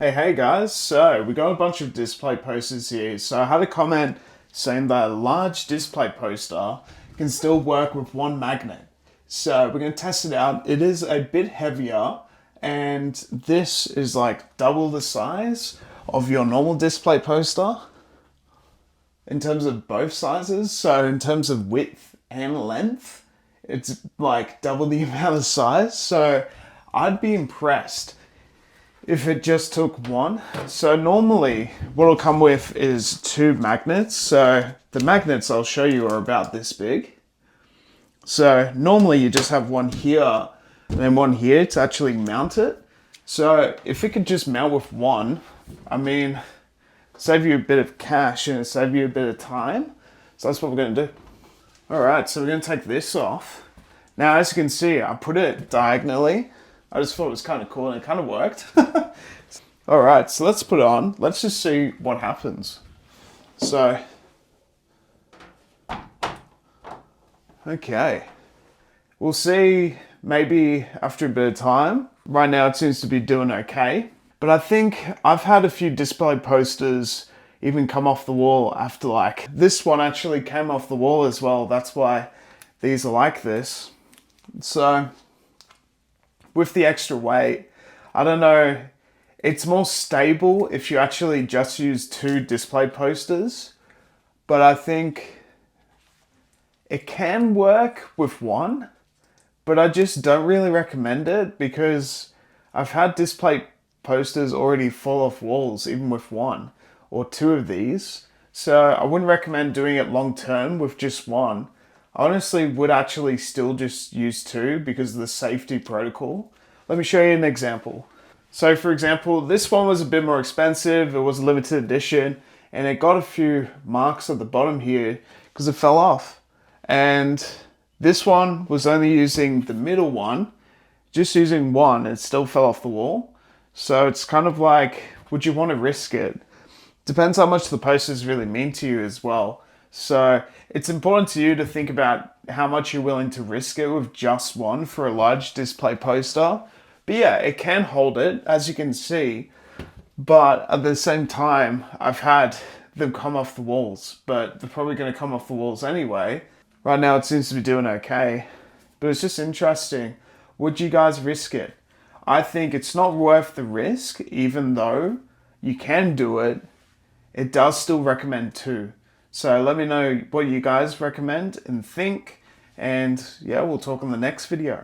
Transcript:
Hey guys, so we got a bunch of display posters here. So I had a comment saying that a large display poster can still work with one magnet. So we're going to test it out. It is a bit heavier and this is like double the size of your normal display poster in terms of both sizes. So in terms of width and length, it's like double the amount of size. So I'd be impressed if it just took one. So normally what it'll come with is two magnets. So the magnets I'll show you are about this big. So normally you just have one here and then one here to actually mount it. So if it could just mount with one, I mean, save you a bit of cash and save you a bit of time. So that's what we're going to do. All right, so we're going to take this off. Now, as you can see, I put it diagonally. I just thought it was kind of cool and it kind of worked. All right, so let's put it on. Let's just see what happens. So, okay. We'll see maybe after a bit of time. Right now it seems to be doing okay. But I think I've had a few display posters even come off the wall after like, this one actually came off the wall as well. That's why these are like this. So, with the extra weight, I don't know, it's more stable if you actually just use two display posters, but I think it can work with one, but I just don't really recommend it because I've had display posters already fall off walls even with one or two of these, so I wouldn't recommend doing it long term with just one. I honestly would actually still just use two because of the safety protocol. Let me show you an example. So for example, this one was a bit more expensive. It was a limited edition and it got a few marks at the bottom here because it fell off. And this one was only using the middle one, just using one, it still fell off the wall. So it's kind of like, would you want to risk it? Depends how much the posters really mean to you as well. So it's important to you to think about how much you're willing to risk it with just one for a large display poster. But yeah, it can hold it, as you can see. But at the same time, I've had them come off the walls, but they're probably going to come off the walls anyway. Right now it seems to be doing okay. But it's just interesting. Would you guys risk it? I think it's not worth the risk, even though you can do it. It does still recommend two. So let me know what you guys recommend and think. And yeah, we'll talk on the next video.